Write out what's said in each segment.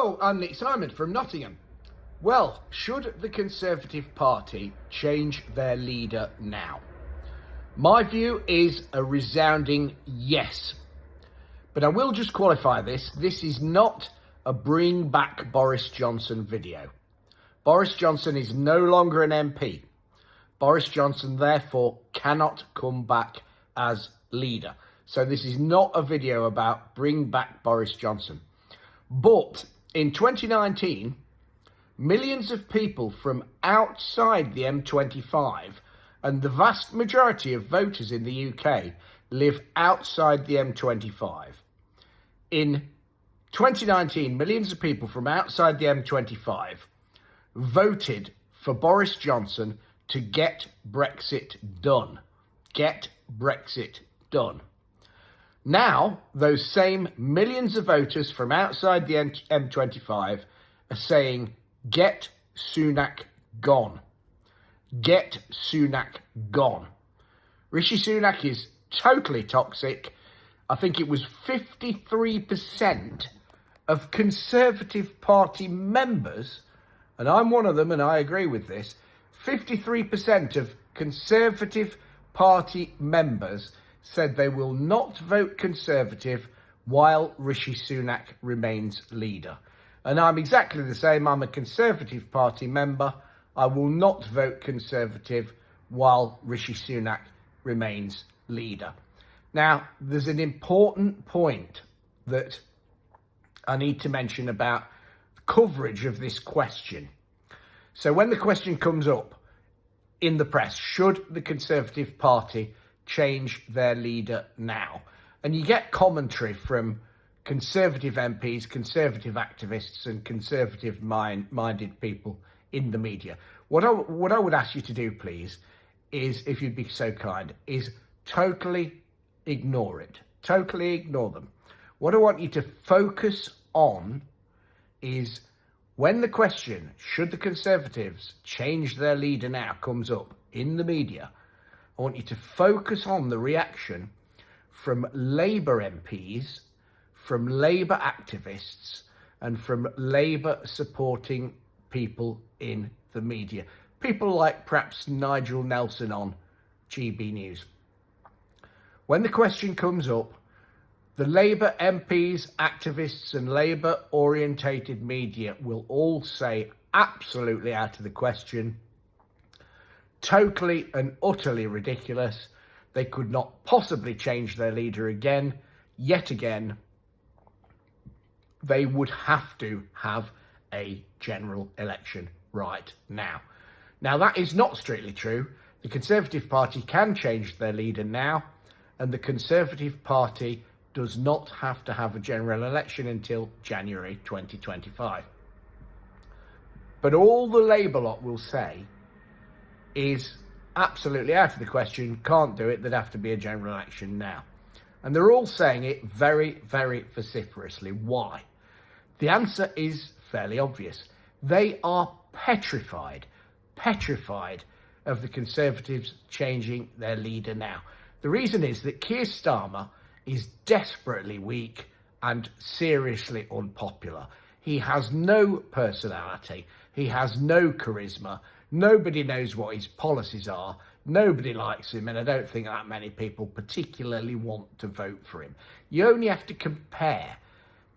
Hello, I'm Nick Simon from Nottingham. Well, should the Conservative Party change their leader now? My view is a resounding yes. But I will just qualify this. This is not a bring back Boris Johnson video. Boris Johnson is no longer an MP. Boris Johnson, therefore, cannot come back as leader. So this is not a video about bring back Boris Johnson. But in 2019, millions of people from outside the M25, and the vast majority of voters in the UK live outside the M25. In 2019, millions of people from outside the M25 voted for Boris Johnson to get Brexit done. Get Brexit done. Now, those same millions of voters from outside the M25 are saying, get Sunak gone. Get Sunak gone. Rishi Sunak is totally toxic. I think it was 53% of Conservative Party members, and I'm one of them and I agree with this, 53% of Conservative Party members said they will not vote Conservative while Rishi Sunak remains leader. And I'm exactly the same. I'm a Conservative Party member. I will not vote Conservative while Rishi Sunak remains leader. Now, there's an important point that I need to mention about coverage of this question. So when the question comes up in the press, should the Conservative Party change their leader now? And you get commentary from Conservative MPs, Conservative activists and Conservative-minded people in the media. What I would ask you to do, please, is, if you'd be so kind, is totally ignore it. Totally ignore them. What I want you to focus on is when the question, should the Conservatives change their leader now, comes up in the media, I want you to focus on the reaction from Labour MPs, from Labour activists, and from Labour supporting people in the media. People like perhaps Nigel Nelson on GB News. When the question comes up, the Labour MPs, activists, and Labour-orientated media will all say absolutely out of the question, totally and utterly ridiculous. They could not possibly change their leader again, yet again. They would have to have a general election right now. Now, that is not strictly true. The Conservative Party can change their leader now, and the Conservative Party does not have to have a general election until January 2025. But all the Labour lot will say is absolutely out of the question, can't do it, there'd have to be a general election now. And they're all saying it very, very vociferously. Why? The answer is fairly obvious. They are petrified of the Conservatives changing their leader now. The reason is that Keir Starmer is desperately weak and seriously unpopular. He has no personality. He has no charisma. Nobody knows what his policies are. Nobody likes him, and I don't think that many people particularly want to vote for him. You only have to compare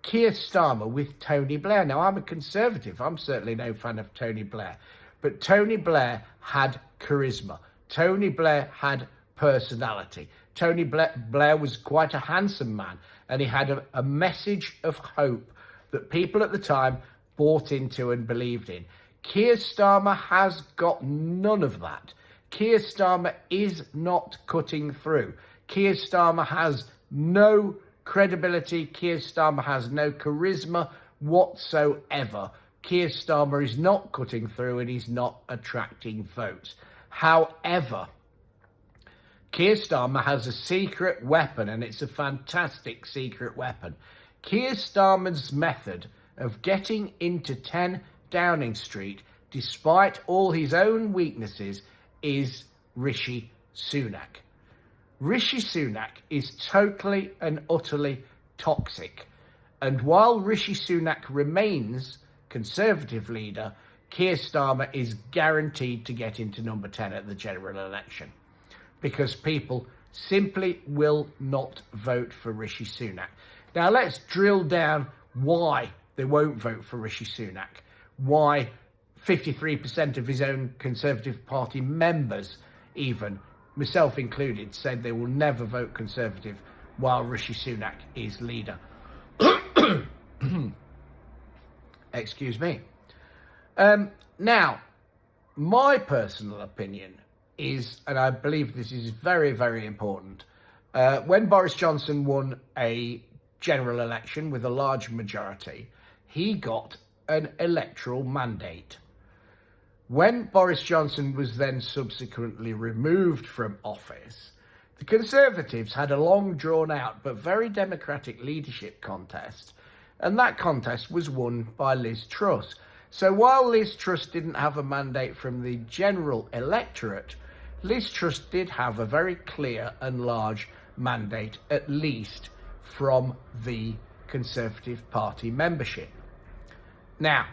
Keir Starmer with Tony Blair. Now, I'm a Conservative. I'm certainly no fan of Tony Blair. But Tony Blair had charisma. Tony Blair had personality. Tony Blair was quite a handsome man, and he had a message of hope that people at the time bought into and believed in. Keir Starmer has got none of that. Keir Starmer is not cutting through. Keir Starmer has no credibility. Keir Starmer has no charisma whatsoever. Keir Starmer is not cutting through and he's not attracting votes. However, Keir Starmer has a secret weapon, and it's a fantastic secret weapon. Keir Starmer's method of getting into 10 Downing Street, despite all his own weaknesses, is Rishi Sunak. Rishi Sunak is totally and utterly toxic. And while Rishi Sunak remains Conservative leader, Keir Starmer is guaranteed to get into number 10 at the general election, because people simply will not vote for Rishi Sunak. Now let's drill down why they won't vote for Rishi Sunak, why 53% of his own Conservative Party members, even myself included, said they will never vote Conservative while Rishi Sunak is leader. Excuse me. Now, my personal opinion is, and I believe this is very, very important, when Boris Johnson won a general election with a large majority, he got an electoral mandate. When Boris Johnson was then subsequently removed from office, the Conservatives had a long drawn out but very democratic leadership contest, and that contest was won by Liz Truss. So while Liz Truss didn't have a mandate from the general electorate, Liz Truss did have a very clear and large mandate, at least from the Conservative Party membership. Now,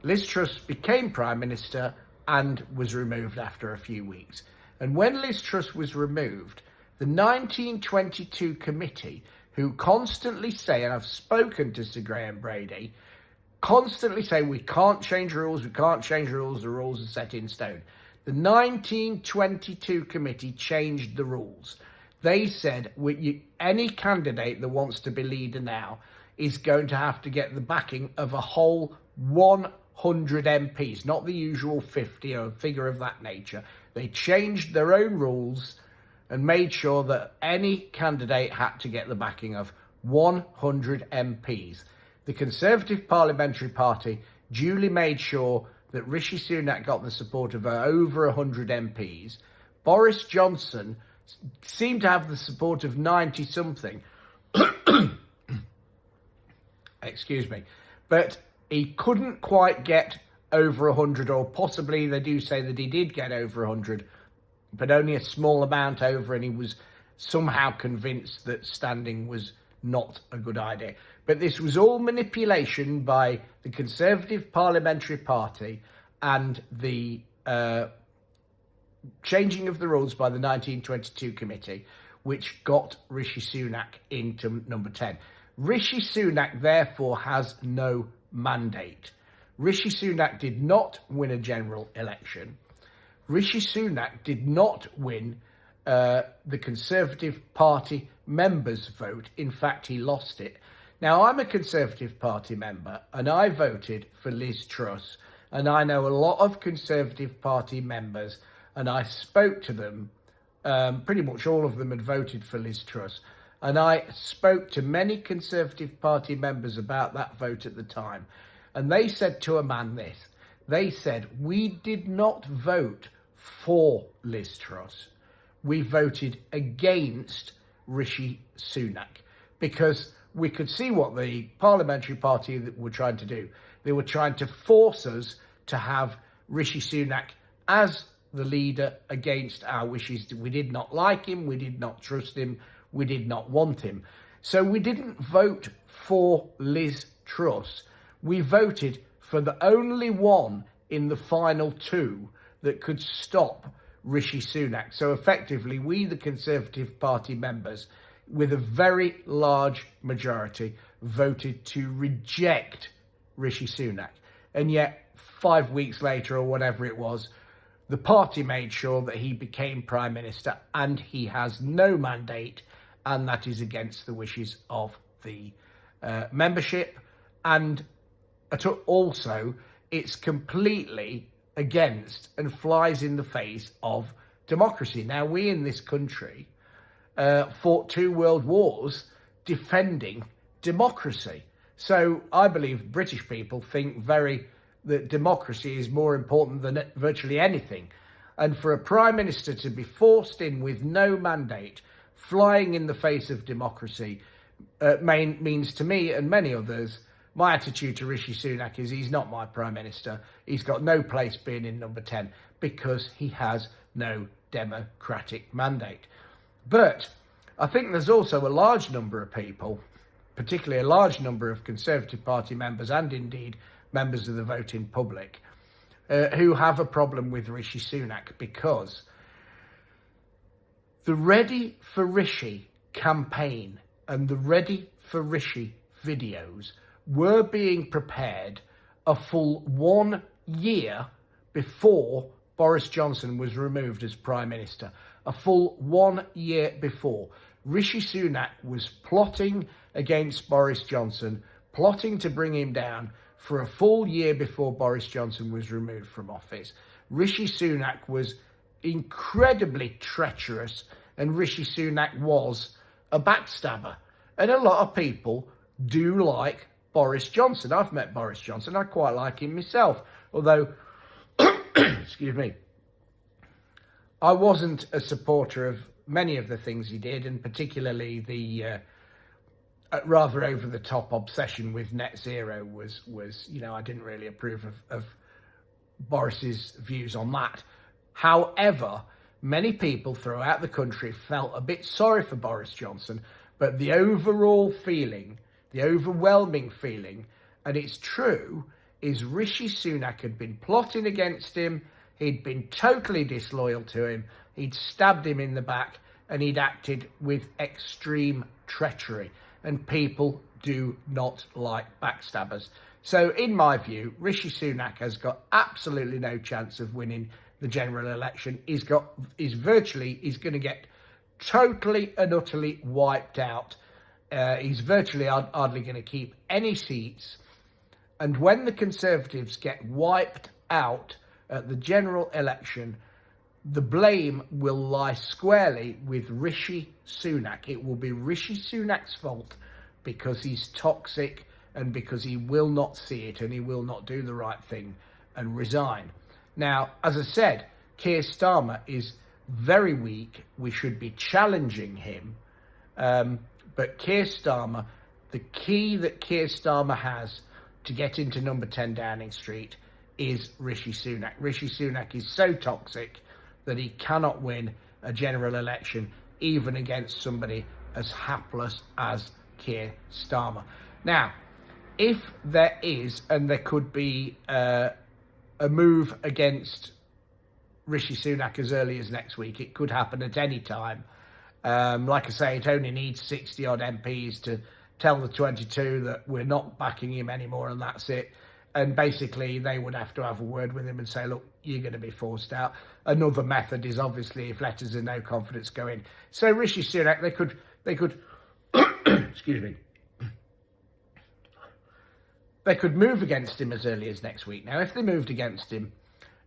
Liz Truss became Prime Minister and was removed after a few weeks. And when Liz Truss was removed, the 1922 committee, who constantly say, and I've spoken to Sir Graham Brady, constantly say, we can't change rules, the rules are set in stone. The 1922 committee changed the rules. They said any candidate that wants to be leader now is going to have to get the backing of a whole 100 MPs, not the usual 50 or a figure of that nature. They changed their own rules and made sure that any candidate had to get the backing of 100 MPs. The Conservative Parliamentary Party duly made sure that Rishi Sunak got the support of over 100 MPs. Boris Johnson seemed to have the support of 90-something. Excuse me. But he couldn't quite get over 100, or possibly they do say that he did get over 100, but only a small amount over, and he was somehow convinced that standing was not a good idea. But this was all manipulation by the Conservative Parliamentary Party and the changing of the rules by the 1922 committee, which got Rishi Sunak into number 10. Rishi Sunak, therefore, has no mandate. Rishi Sunak did not win a general election. Rishi Sunak did not win the Conservative Party members' vote. In fact, he lost it. Now, I'm a Conservative Party member, and I voted for Liz Truss, and I know a lot of Conservative Party members, and I spoke to them. Pretty much all of them had voted for Liz Truss, and I spoke to many Conservative Party members about that vote at the time, and they said to a man this. They said, we did not vote for Liz Truss. We voted against Rishi Sunak, because we could see what the Parliamentary Party were trying to do. They were trying to force us to have Rishi Sunak as the leader against our wishes. We did not like him, we did not trust him, we did not want him. So we didn't vote for Liz Truss. We voted for the only one in the final two that could stop Rishi Sunak. So effectively, we, the Conservative Party members, with a very large majority, voted to reject Rishi Sunak. And yet, 5 weeks later, or whatever it was, the party made sure that he became Prime Minister, and he has no mandate, and that is against the wishes of the membership. And also, it's completely against and flies in the face of democracy. Now, we in this country fought 2 world wars defending democracy. So I believe British people think that democracy is more important than virtually anything. And for a Prime Minister to be forced in with no mandate, flying in the face of democracy, means to me and many others, my attitude to Rishi Sunak is he's not my Prime Minister. He's got no place being in number 10 because he has no democratic mandate. But I think there's also a large number of people particularly a large number of Conservative Party members and indeed members of the voting public who have a problem with Rishi Sunak, because the Ready for Rishi campaign and the Ready for Rishi videos were being prepared a full 1 year before Boris Johnson was removed as Prime Minister. A full 1 year before. Rishi Sunak was plotting against Boris Johnson, plotting to bring him down for a full year before Boris Johnson was removed from office. Rishi Sunak was incredibly treacherous, and Rishi Sunak was a backstabber. And a lot of people do like Boris Johnson. I've met Boris Johnson. I quite like him myself. Although, excuse me, I wasn't a supporter of many of the things he did, and particularly the rather over-the-top obsession with net zero was I didn't really approve of Boris's views on that. However, many people throughout the country felt a bit sorry for Boris Johnson, but the overall feeling, the overwhelming feeling, and it's true, is Rishi Sunak had been plotting against him, he'd been totally disloyal to him, he'd stabbed him in the back, and he'd acted with extreme treachery. And people do not like backstabbers. So in my view, Rishi Sunak has got absolutely no chance of winning the general election. He's going to get totally and utterly wiped out. He's virtually hardly going to keep any seats. And when the Conservatives get wiped out at the general election, the blame will lie squarely with Rishi Sunak. It will be Rishi Sunak's fault because he's toxic and because he will not see it and he will not do the right thing and resign. Now, as I said, Keir Starmer is very weak. We should be challenging him. But Keir Starmer, the key that Keir Starmer has to get into number 10 Downing Street is Rishi Sunak. Rishi Sunak is so toxic that he cannot win a general election, even against somebody as hapless as Keir Starmer. Now, if there is, and there could be a move against Rishi Sunak as early as next week, it could happen at any time. Like I say, it only needs 60-odd MPs to tell the 22 that we're not backing him anymore, and that's it. And basically, they would have to have a word with him and say, look, you're going to be forced out. Another method is obviously if letters of no confidence go in. So Rishi Sunak, they could, excuse me, they could move against him as early as next week. Now, if they moved against him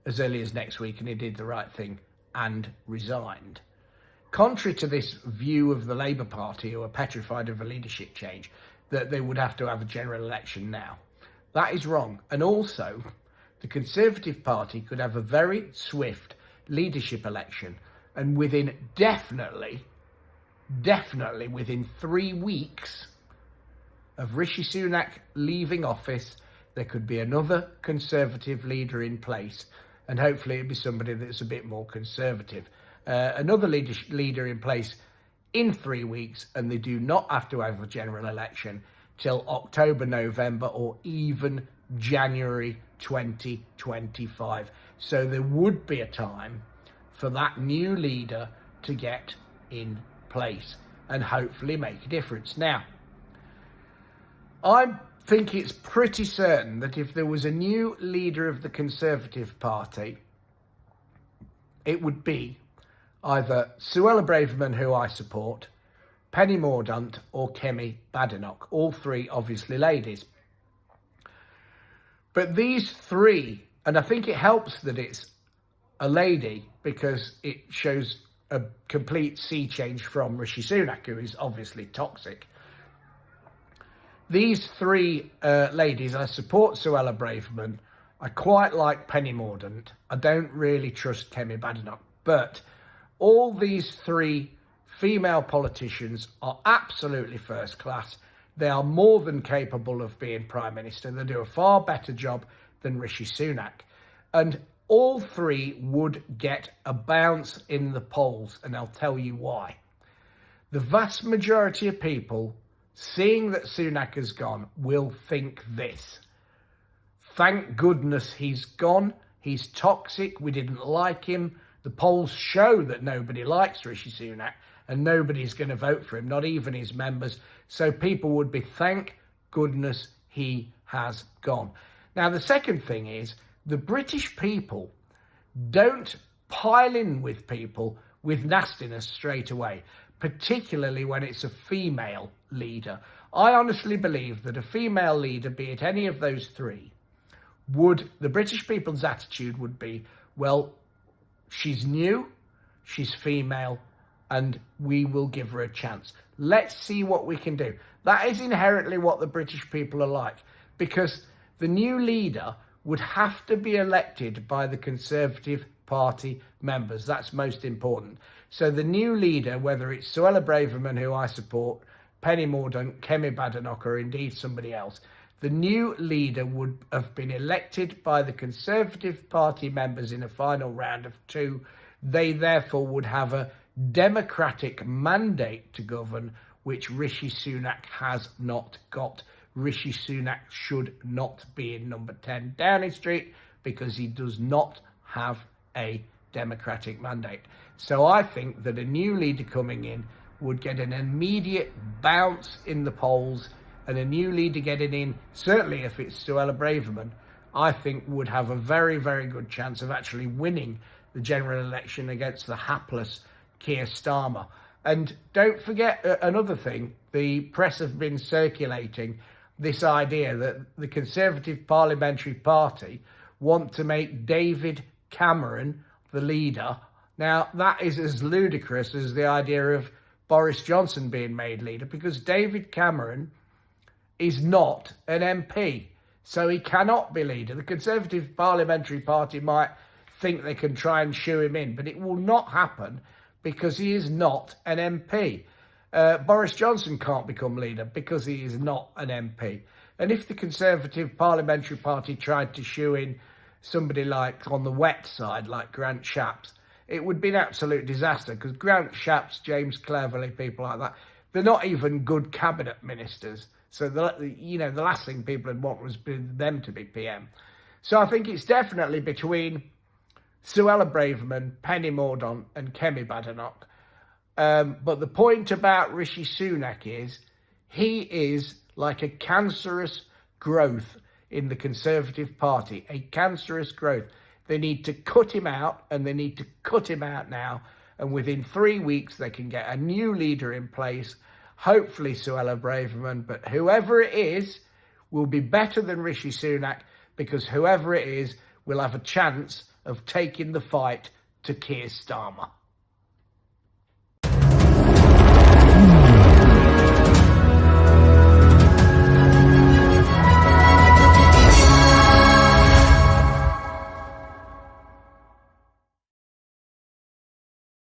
as early as next week and he did the right thing and resigned, contrary to this view of the Labour Party, who are petrified of a leadership change, that they would have to have a general election now, that is wrong. And also, the Conservative Party could have a very swift leadership election, and within definitely within 3 weeks of Rishi Sunak leaving office, there could be another Conservative leader in place, and hopefully it'd be somebody that's a bit more conservative. Another leader in place in 3 weeks, and they do not have to have a general election till October, November, or even January 2025. So there would be a time for that new leader to get in place and hopefully make a difference. Now, I think it's pretty certain that if there was a new leader of the Conservative Party, it would be either Suella Braverman, who I support, Penny Mordaunt, or Kemi Badenoch. All three, obviously, ladies. But these three, and I think it helps that it's a lady because it shows a complete sea change from Rishi Sunak, who is obviously toxic. These three ladies, I support Suella Braverman. I quite like Penny Mordaunt. I don't really trust Kemi Badenoch. But all these three female politicians are absolutely first class. They are more than capable of being Prime Minister. They do a far better job than Rishi Sunak. And all three would get a bounce in the polls, and I'll tell you why. The vast majority of people seeing that Sunak has gone, will think this: thank goodness he's gone. He's toxic. We didn't like him. The polls show that nobody likes Rishi Sunak and nobody's going to vote for him, not even his members. So people would be, thank goodness he has gone. Now, the second thing is the British people don't pile in with people with nastiness straight away, particularly when it's a female leader. I honestly believe that a female leader, be it any of those three, the British people's attitude would be, well, she's new, she's female, and we will give her a chance. Let's see what we can do. That is inherently what the British people are like, because the new leader would have to be elected by the Conservative Party members. That's most important. So the new leader, whether it's Suella Braverman, who I support, Penny Mordaunt, Kemi Badenoch, or indeed somebody else, the new leader would have been elected by the Conservative Party members in a final round of 2. They therefore would have a democratic mandate to govern, which Rishi Sunak has not got. Rishi Sunak should not be in number 10 Downing Street because he does not have a democratic mandate. So I think that a new leader coming in would get an immediate bounce in the polls, and a new leader getting in, certainly if it's Suella Braverman, I think would have a very, very good chance of actually winning the general election against the hapless Keir Starmer. And don't forget another thing, the press have been circulating this idea that the Conservative Parliamentary Party want to make David Cameron the leader. Now, that is as ludicrous as the idea of Boris Johnson being made leader, because David Cameron is not an MP, so he cannot be leader. The Conservative Parliamentary Party might think they can try and shoo him in, but it will not happen because he is not an MP. Boris Johnson can't become leader because he is not an MP. And if the Conservative Parliamentary Party tried to shoo in somebody like on the wet side, like Grant Shapps, it would be an absolute disaster, because Grant Shapps, James Cleverly, people like that, they're not even good cabinet ministers. So, the last thing people would want was them to be PM. So I think it's definitely between Suella Braverman, Penny Mordaunt and Kemi Badenoch. But the point about Rishi Sunak is he is like a cancerous growth in the Conservative Party, a cancerous growth. They need to cut him out, and they need to cut him out now. And within 3 weeks, they can get a new leader in place, hopefully Suella Braverman, but whoever it is will be better than Rishi Sunak, because whoever it is will have a chance of taking the fight to Keir Starmer.